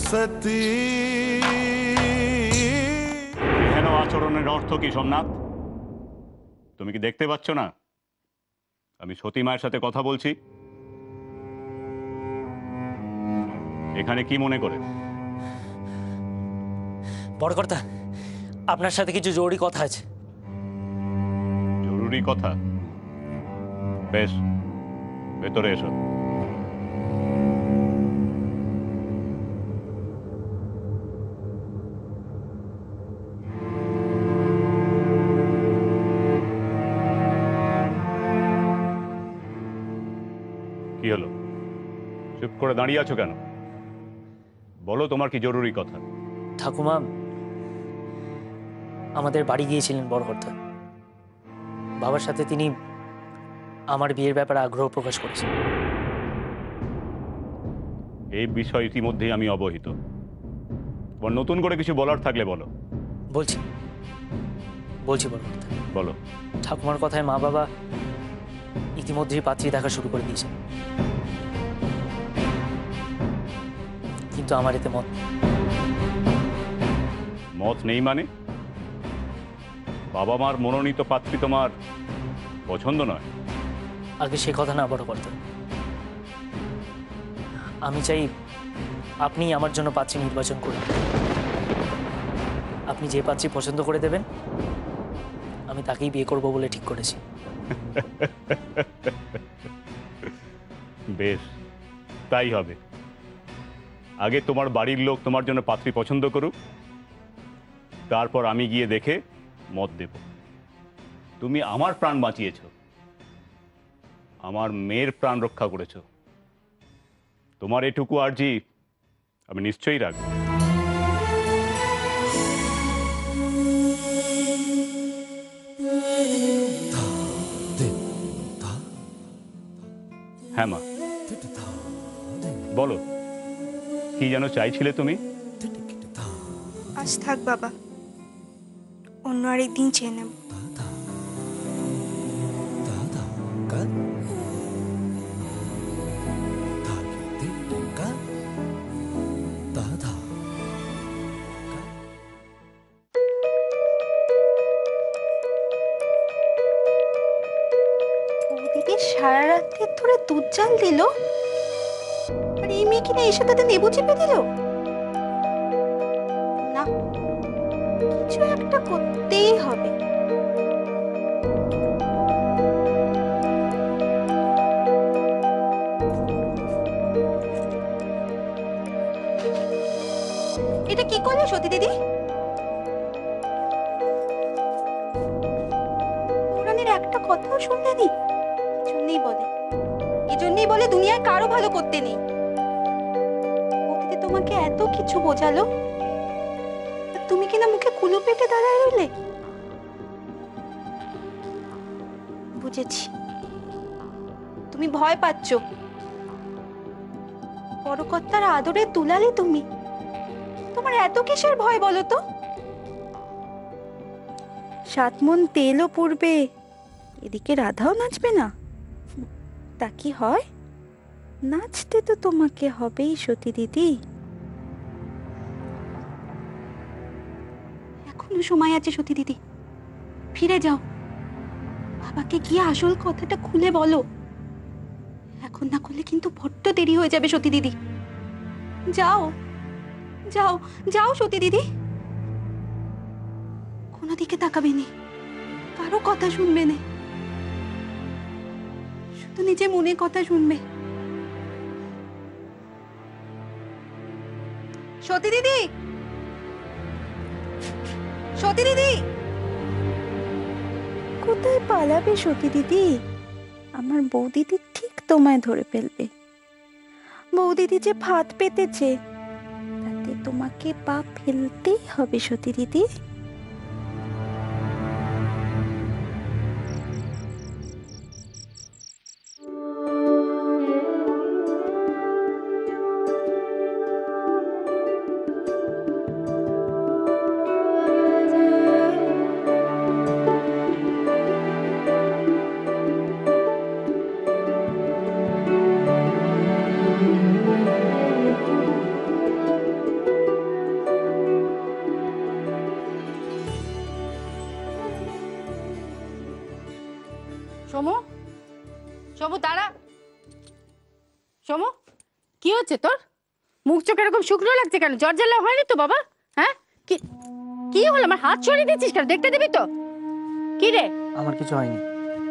সতী। কেন আচরণের অর্থ কি সোমনাথ? তুমি কি দেখতে পাচ্ছ না আমি সতী মায়ের সাথে কথা বলছি? এখানে কি মনে করে? বড় কর্তা, আপনার সাথে কিছু জরুরি কথা আছে। জরুরি কথা? বেশ, ভেতরে এসো। কি হলো, চুপ করে দাঁড়িয়ে আছো কেন? বলো তোমার কি জরুরি কথা। ঠাকুমা আমাদের বাড়ি গিয়েছিলেন বড় কর্তা। বাবার সাথে তিনি আমার বিয়ের ব্যাপারে আগ্রহ প্রকাশ করেছেন। এই বিষয় ইতিমধ্যেই আমি অবহিত। তোমার নতুন করে কিছু বলার থাকলে বলো। বলছি বলছি বড় কর্তা। বলো। ঠাকুমার কথায় মা বাবা ইতিমধ্যেই পাত্রী দেখা শুরু করে দিয়েছেন, কিন্তু আমার এতে মত নেই মানে? বাবা মার মনোনীত পাত্রী তোমার পছন্দ নয়? আগে সে কথা না বড় কর্তা। আমি চাই আপনি আমার জন্য পাত্রী নির্বাচন করুন। আপনি যে পাত্রী পছন্দ করে দেবেন আমি তাকেই বিয়ে করব বলে ঠিক করেছি। বেশ, তাই হবে। আগে তোমার বাড়ির লোক তোমার জন্য পাত্রী পছন্দ করুক, তারপর আমি গিয়ে দেখে মত দেব। তুমি আমার প্রাণ বাঁচিয়েছ, আমার মেয়ের প্রাণ রক্ষা করেছ, তোমার এটুকু আর্জি আমি নিশ্চয়ই রাখবো। হ্যাঁ মা, বলো কি যেন চাইছিলে তুমি? আজ থাক বাবা, অন্য আরেকদিন চেয়ে নেব। সারা রাত্রি ধরে দুধ জাল দিল, আর এই মেয়ে কিনা এসে তাতে নেবু চেপে দিল। না, কিছু একটা করতেই হবে। এটা কি করলে সতী দিদি? পুরাণের একটা কথাও শুনলেনি? এজন্যই বলে দুনিয়ায় কারো ভালো করতে নেই। অতীতে তোমাকে এত কিছু বোঝালো, তুমি কিনা মুখে কুলু পেটে দাঁড়ায় রইলে। বুঝেছি, তুমি ভয় পাচ্ছ। বড় কর্তার আদরে তুলালে তুমি। তোমার এত কিসের ভয় বলো তো? 7 মণ তেলও পুড়বে, এদিকে রাধাও নাচবে না। তা কি হয়? নাচতে তো তোমাকে হবেই সতী দিদি। এখনো সময় আছে সতী দিদি, ফিরে যাও। বাবাকে গিয়ে আসল কথাটা খুলে বলো। এখন না করলে কিন্তু বড্ড দেরি হয়ে যাবে সতী দিদি। যাও যাও যাও সতী দিদি। কোনো দিকে তাকাবে না, কারো কথা শুনবে না, শুধু নিজে মনে কথা শুনবে। সতী দিদি, সতী দিদি, কোথায় পালাবে সতী দিদি? আমার বৌদিদি ঠিক তোমায় ধরে ফেলবে। বৌদিদি যে ফাঁদ পেতেছে, তাতে তোমাকে পা ফেলতেই হবে সতী দিদি। হয়েছে তোর? মুখ চোখ এরকম শুকনো লাগছে কেন? জ্বর জ্বালা হয়নি তো বাবা? হ্যাঁ, কি কি হলো? আমার হাত সরিয়ে দিচ্ছিস কেন? দেখতে দিবি তো? কি রে, আমার কিছু হয়নি।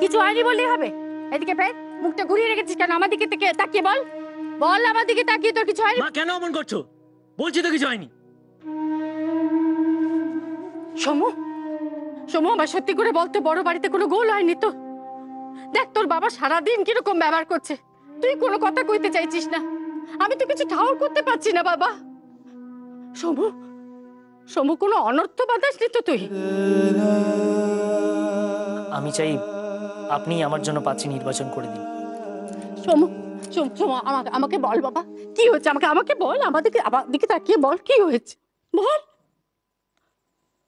কিছু হয়নি বললেই হবে? এদিকে ফের মুখটা ঘুরিয়ে রেখেছিস কেন? আমার দিকে তাকিয়ে বল, বল আমার দিকে তাকিয়ে তোর কিছু হয়নি? মা কেন অমন করছো? বলছি তো কিছু হয়নি। সমু, সমু আমার সত্যি করে বলতে বড় বাড়িতে কোনো গোল হয়নি তো? দেখ তোর বাবা সারাদিন কিরকম ব্যবহার করছে, তুই কোনো কথা কইতে চাইছিস না। আমি তো কিছু ঠাউর করতে পারছি না বাবা। সমু, সমু কোনো অনর্থ বাতাসনি তো তুই? আমি চাই আপনি আমার জন্য পাত্রী নির্বাচন করে দিন। সমু, সমু আমাকে বল বাবা, কি হয়েছে? আমাকে বল, আমার দিকে তাকিয়ে বল, কি হয়েছে বল।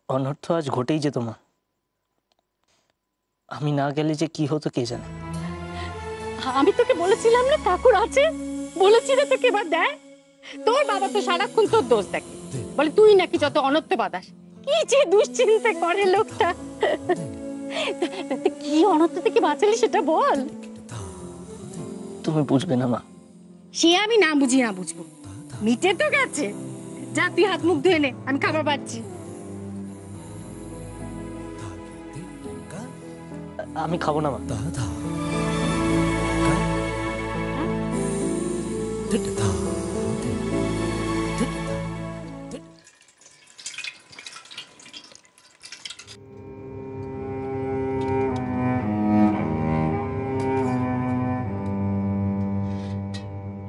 অনর্থ আজ ঘটেই যেত মা। আমি না গেলে যে কি হতো কে জানে। আমি তোকে বলেছিলাম না ঠাকুর আছে? বলেছি না তোকে, এবার দেখ তোর বাবা তো সারাক্ষণ তোর দোষ দেখে, বলে তুই নাকি যত অনর্থ বাতাস। কি যে দুশ্চিন্তা করে লোকটা। কি অনর্থ থেকে বাঁচালি সেটা বল। তুমি বুঝবে না মা। সে আমি না বুঝি না বুঝবো, মিটে তো গেছে। যা তুই হাত মুখ ধুয়ে নে, আমি খাবার পাচ্ছি। আমি খাবো না মা।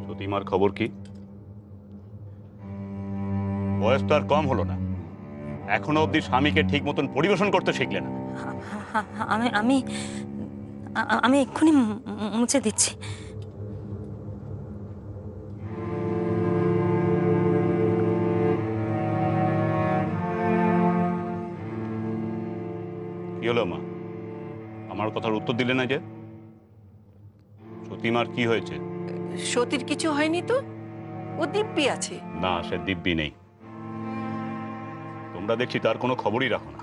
সতীমার খবর কি? বয়স তো আর কম হলো না, এখনো অব্দি স্বামীকে ঠিক মতন পরিবেশন করতে শিখলে না। আমি আমি আমি এক্ষুনি মুছে দিচ্ছি। কি হলো মা, আমার কথার উত্তর দিলে না যে? সতীমার কি হয়েছে? সতীর কিছু হয়নি তো, ও দিব্যি আছে। না, সে দিব্যি নেই। তোমরা দেখছি তার কোনো খবরই রাখো না।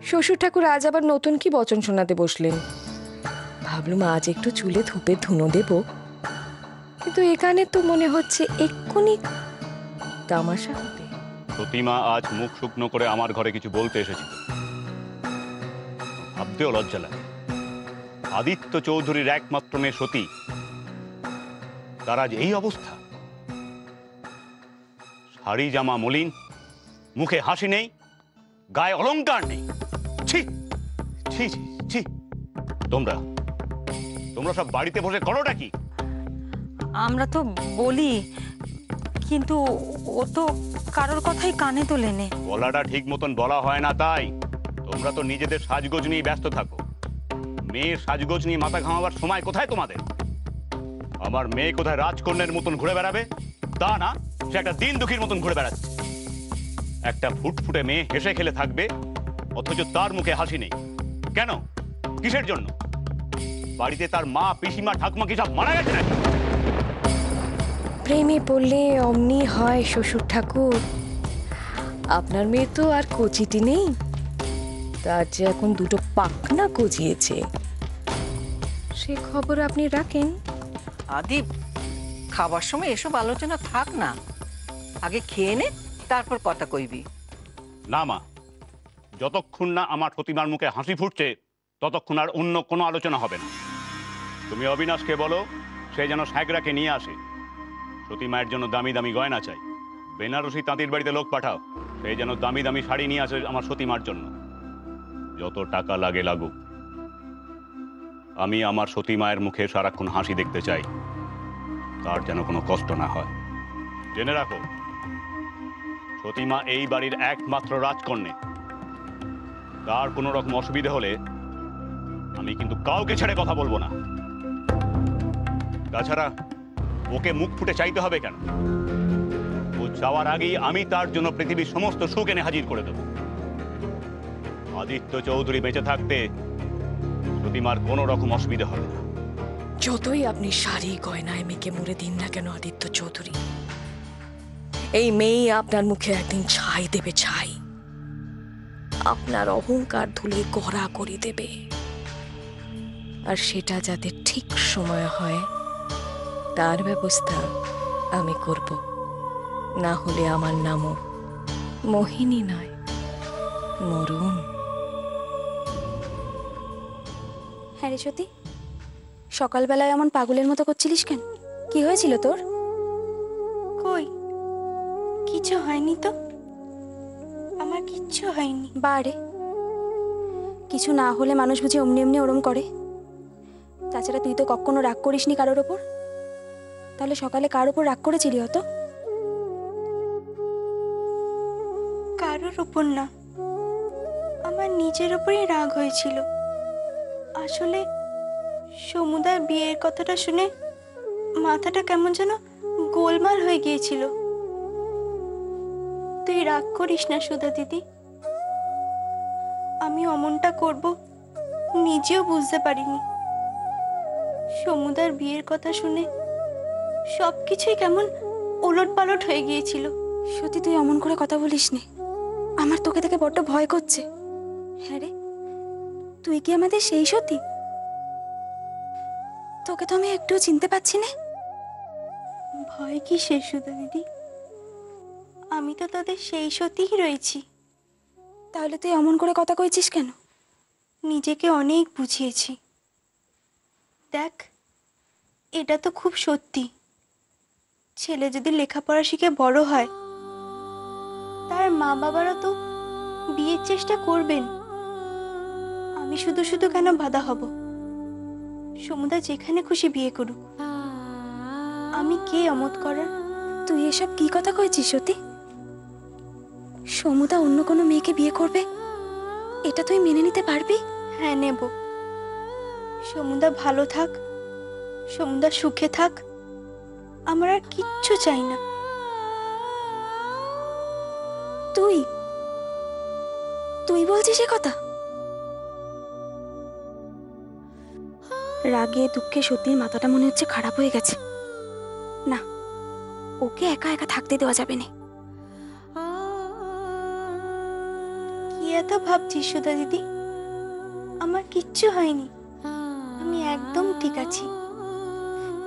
শ্বশুর ঠাকুর আজ আবার নতুন কি বচন শোনাতে বসলেন। ভাবলুম আজ একটু চুলে ধূপের ধুনো দেব, কিন্তু এখানে তো মনে হচ্ছে এক্ষুনি তামাশা হবে। সতীমা আজ মুখ শুকনো করে আমার ঘরে কিছু বলতে এসেছিল, ভাবতেও লজ্জা লাগে। আদিত্য চৌধুরীর একমাত্র মেয়ে সতী, তার আজ এই অবস্থা। শাড়ি জামা মলিন, মুখে হাসি নেই, গায়ে অলংকার নেই। ছি ছি ছি ছি। তোমরা তোমরা সব বাড়িতে বসে করোটা কি? আমরা তো বলি, কিন্তু ও তো কারোর কথাই কানে তোলেনি। বলাটা ঠিক মতন বলা হয় না, তাই তোমরা তো নিজেদের সাজগোজ নিয়ে ব্যস্ত থাকো। মেয়ের সাজগোজ নিয়ে মাথা ঘামাবার সময় কোথায় তোমাদের? আমার মেয়ে কোথায় রাজকন্যার মতন ঘুরে বেড়াবে? তা না, সে একটা দিন দুঃখীর মতন ঘুরে বেড়াচ্ছে। একটা ফুটফুটে মেয়ে হেসে খেলে থাকবে, অথচ তার মুখে হাসি নেই। কেন? কিসের জন্য? বাড়িতে তার মা, পিসিমা, ঠাকুমা কি সব মারা গেছে নাকি? প্রেমে পড়লে অমনি হয় শ্বশুর ঠাকুর। আপনার মেয়ে তো আর কচিটি নেই, তার যে এখন দুটো পাখনা গজিয়েছে, সে খবর আপনি রাখেন। আদিপ, খাবার সময় এসব আলোচনা থাক না, আগে খেয়ে নে, তারপর কথা কইবি। না মা, যতক্ষণ না আমার সতীমার মুখে হাসি ফুটছে ততক্ষণ আর অন্য কোনো আলোচনা হবে না। তুমি অবিনাশকে বলো সে যেন সাগরাকে নিয়ে আসে। সতীমায়ের জন্য দামি দামি গয়না চাই। বেনারসি তাঁতির বাড়িতে লোক পাঠাও, সে যেন দামি দামি শাড়ি নিয়ে আসে আমার সতীমার জন্য। যত টাকা লাগে লাগুক, আমি আমার সতীমায়ের মুখে সারাক্ষণ হাসি দেখতে চাই, তার যেন কোনো কষ্ট না হয়। জেনে রাখো, সতীমা এই বাড়ির একমাত্র রাজকন্যা। তার কোনো রকম অসুবিধা হলে আমি কিন্তু কাউকে ছেড়ে কথা বলবো না। তাছাড়া ওকে মুখ ফুটে চাইতে হবে কেন? ও যাওয়ার আগেই আমি তার জন্য পৃথিবীর সমস্ত সুখ এনে হাজির করে দেব। আদিত্য চৌধুরী বেঁচে থাকতে সতীমার কোনো রকম অসুবিধা হবে না। যতই আপনি শাড়ি গয়নায় মেয়েকে মুড়ে দিন না কেন আদিত্য চৌধুরী, এই মেয়ে আপনার মুখে একদিন ছাই দেবে, ছাই। আপনার অহংকার ধুলে গড়া করে দেবে, আর সেটা যাতে ঠিক সময় হয় তার ব্যবস্থা আমি করব, না হলে আমার নামও মোহিনী নয়, মরুন। হ্যাঁ রে সতী, সকালবেলায় এমন পাগলের মতো করছিলিস কেন? কি হয়েছিল তোর? কই, কিছু হয়নি তো, আমার কিচ্ছু হয়নি। বারে, কিছু না হলে মানুষ বুঝি অমনি এমনি ওরম করে? তাছাড়া তুই তো কখনো রাগ করিসনি কারোর ওপর, তাহলে সকালে কার ওপর রাগ করেছিলি হতো? কারোর ওপর না, আমার নিজের ওপরই রাগ হয়েছিল। আসলে সমুদার বিয়ের কথাটা শুনে মাথাটা কেমন যেন গোলমাল হয়ে গিয়েছিল। তুই রাগ করিস না সুধা দিদি, আমি অমনটা করব নিজেও বুঝতে পারিনি। সমুদার বিয়ের কথা শুনে সবকিছুই কেমন ওলটপালট হয়ে গিয়েছিল। সত্যি তুই অমন করে কথা বলিস নি, আমার তোকে দেখে বড্ড ভয় করছে। হ্যাঁ রে, তুই কি আমাদের সেই সতী? তোকে তো আমি একটুও চিনতে পারছি না। ভয় কি শেষ সুধা দিদি, আমি তো তোদের সেই সতীই রয়েছি। তাহলে তুই অমন করে কথা কইছিস কেন? নিজেকে অনেক বুঝিয়েছি। দেখ, এটা তো খুব সত্যি, ছেলে যদি লেখাপড়া শিখে বড় হয়, তার মা বাবারা তো বিয়ের চেষ্টা করবেন। আমি শুধু শুধু কেন বাধা হব? সমুদা যেখানে খুশি বিয়ে করুক, আমি কে অমত করার? তুই এসব কি কথা কইছিস সতী? সমুদা অন্য কোনো মেয়েকে বিয়ে করবে, এটা তুই মেনে নিতে পারবি? হ্যাঁ, নেব। সমুদা ভালো থাক, সমুদা সুখে থাক, আমার আর কিচ্ছু চাই না। তুই তুই বলছিস এ কথা? রাগে দুঃখে সত্যির মাথাটা মনে হচ্ছে খারাপ হয়ে গেছে। না, ওকে একা একা থাকতে দেওয়া যাবে না। কি এত ভাবছিস সুধা দিদি? আমার কিচ্ছু হয়নি, আমি একদম ঠিক আছি।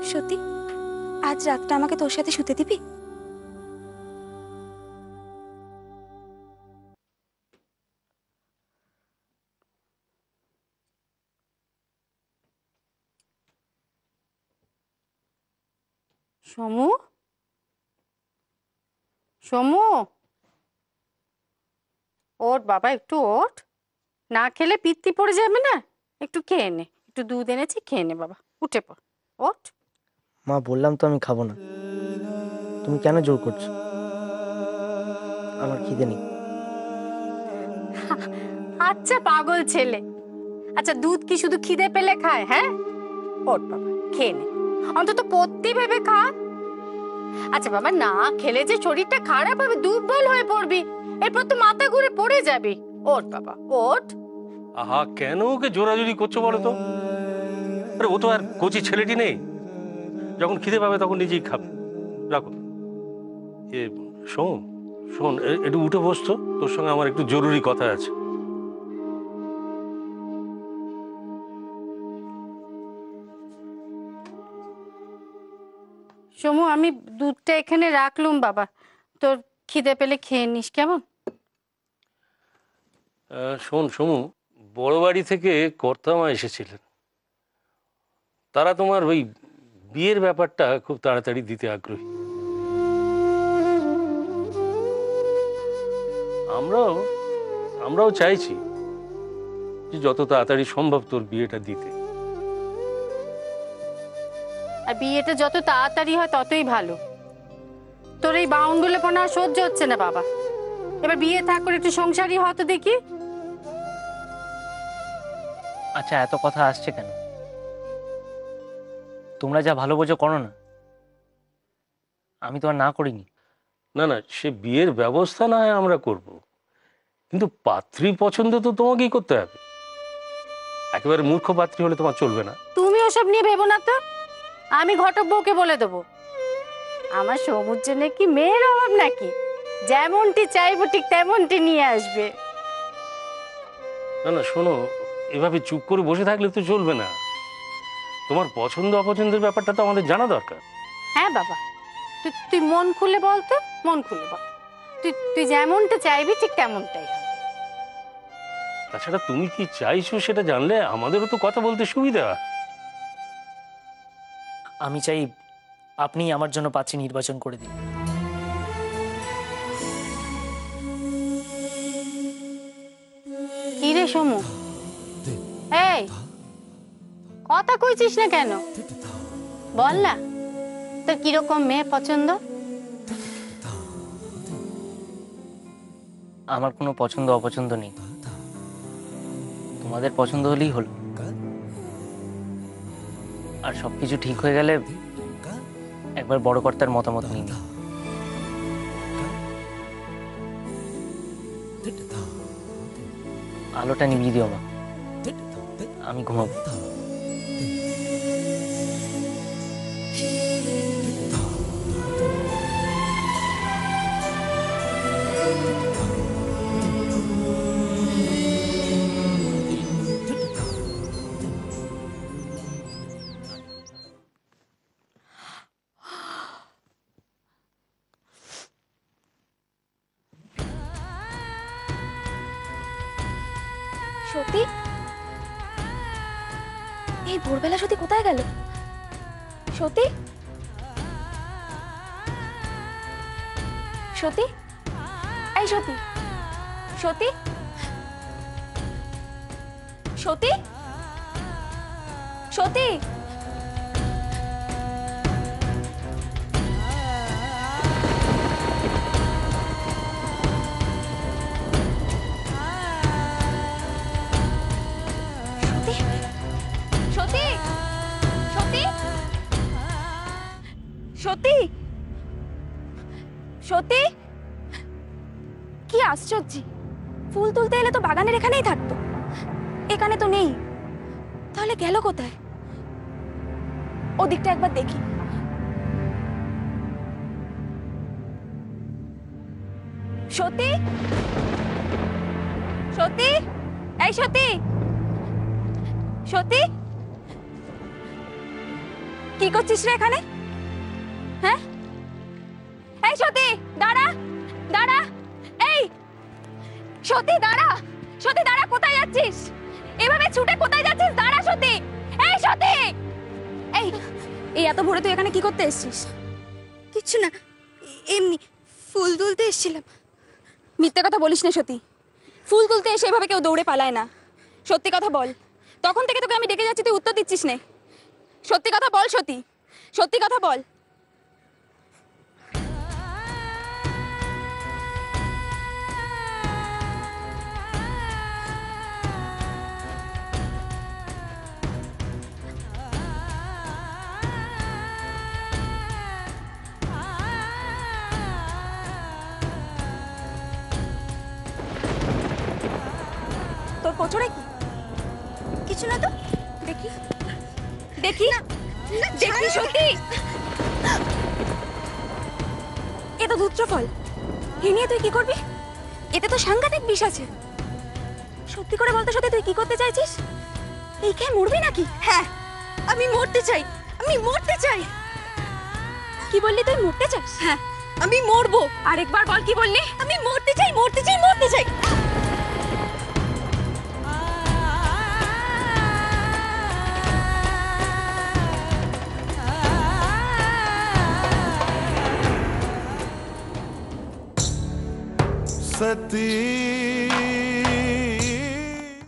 সত্যি, আজ রাতটা আমাকে তোর সাথে শুতে দিবি? সমু, সমু, ওঠ বাবা, একটু ওঠ। না খেলে পিত্তি পড়ে যাবে না, একটু খেয়ে নে। একটু দুধ এনেছি, খেয়ে নে বাবা, উঠে পড়, ওঠ। মা, বললাম তো আমি খাবো না, তুমি কেন জোর করছো? আমার খিদে নেই। আচ্ছা পাগল ছেলে, আচ্ছা দুধ কি শুধু খিদে পেলে খায়? হ্যাঁ, ওঠ বাবা, খেয়ে নে, অন্তত পত্তি ভেবে খা। আচ্ছা বাবা, না খেলে যে শরীরটা খারাপ হবে, দুর্বল হয়ে পড়বি, এরপর তো মাথা ঘুরে পড়ে যাবি। ওঠ বাবা, ওঠ। আহা, কেন ওকে জোরাজুরি করছো বলো তো? আরে ও তো আর কচি ছেলেটি নেই, যখন খিদে পাবে তখন নিজেই খাবে। রাখো। এ শোন শোন, একটু উঠে বসতো, তোর সঙ্গে আমার একটু জরুরি কথা আছে। সমু, আমি দুধটা এখানে রাখলুম বাবা, তোর খিদে পেলে খেয়ে নিস, কেমন? শোন সমু, বড় বাড়ি থেকে কর্তামা এসেছিলেন, তারা তোমার ওই বিয়ের ব্যাপারটা খুব তাড়াতাড়ি দিতে আগ্রহী। আমরাও চাইছি যে যত তাড়াতাড়ি সম্ভব তোর বিয়েটা দিতে। আর বিয়েটা যত তাড়াতাড়ি হয় ততই ভালো। তোর এই বাউন্ডুলেপনা আর সহ্য হচ্ছে না বাবা, এবার বিয়ে থাক করে একটু সংসারী হতো দেখি। আচ্ছা, এত কথা আসছে কেন? তোমরা যা ভালো বোঝো করো না, আমি তো আর না করিনি। না না, সে বিয়ের ব্যবস্থা না হয় আমরা করব, কিন্তু পাত্রী পছন্দ তো তোমাকেই করতে হবে। একেবারে মূর্খ পাত্রী হলে তোমার চলবে না। তুমি ওসব নিয়ে ভেবো না তো, আমি ঘটক বউকে বলে দেবো। আমার সমুর জন্য কি মেয়ের অভাব নাকি? যেমনটি চাইবো ঠিক তেমনটি নিয়ে আসবে। না না, শোনো, এভাবে চুপ করে বসে থাকলে তো চলবে না। তোমার পছন্দ অপছন্দের ব্যাপারটা তো আমাদের জানা দরকার। হ্যাঁ বাবা, তুই মন খুলে বল তো, মন খুলে বল। তুই যেমনটা চাইবি ঠিক তেমনটাই হবে। তাছাড়া তুমি কি চাইছো সেটা জানলে আমাদেরও তো কথা বলতে সুবিধা। আমি চাই আপনি আমার জন্য পাত্রী নির্বাচন করে দিন। কি রে সমু, এই কথা কইছিস না কেন? বল না তোর কিরকম মেয়ে পছন্দ? আমার কোনো পছন্দ অপছন্দ নেই, তোমাদের পছন্দ হলেই হলো। আর সবকিছু ঠিক হয়ে গেলে একবার বড় কর্তার মতামত নিন। আলোটা নিভিয়ে দিও মা, আমি ঘুমাবো। সত্যি এই ভোরবেলা সত্যি কোথায় গেল? সত্যি সত্যি এই সত্যি সত্যি সত্যি সত্যি সত্যি সত্যি সত্যি সত্যি কি আশ্চর্য! ফুল তুলতে এলে তো বাগানের এখানেই থাকতো, এখানে তো নেই। তাহলে গেল কোথায়? ওদিকটা একবার দেখি। সত্যি সত্যি এই সত্যি সত্যি কি করছিস রে এখানে? হ্যাঁ এই সত্যি দাঁড়া দাঁড়া, এই সত্যি দাঁড়া, সত্যি দাঁড়া, কোথায় যাচ্ছিস? এভাবে ছুটে কোথায় যাচ্ছিস? দাঁড়া সত্যি, এই সত্যি, এই এই এত ভোরে তুই এখানে কি করতে এসেছিস? কিচ্ছু না, এমনি ফুল তুলতে এসেছিলাম। মিথ্যে কথা বলিস না সত্যি, ফুল তুলতে এসে এভাবে কেউ দৌড়ে পালায় না। সত্যি কথা বল, তখন থেকে তোকে আমি ডেকে যাচ্ছি, তুই উত্তর দিচ্ছিস না। সত্যি কথা বল সত্যি, সত্যি কথা বল। তোর কোচরে কি? কিছু না তো, দেখি দেখি দেখি সত্যি, এ তো ধূত্র ফল, এ নিয়ে তুই কি করবি? এতে তো সাংঘাতিক বিষ আছে। সত্যি করে বলতে সত্যি তুই কি করতে চাইছিস? এই খেয়ে মরবি নাকি? হ্যাঁ আমি মরতে চাই, আমি মরতে চাই। কি বললি তুই মরতে চাস? হ্যাঁ আমি মরবো। আরেকবার বল কি বললি? আমি মরতে চাই, মরতে চাই, মরতে চাই। सती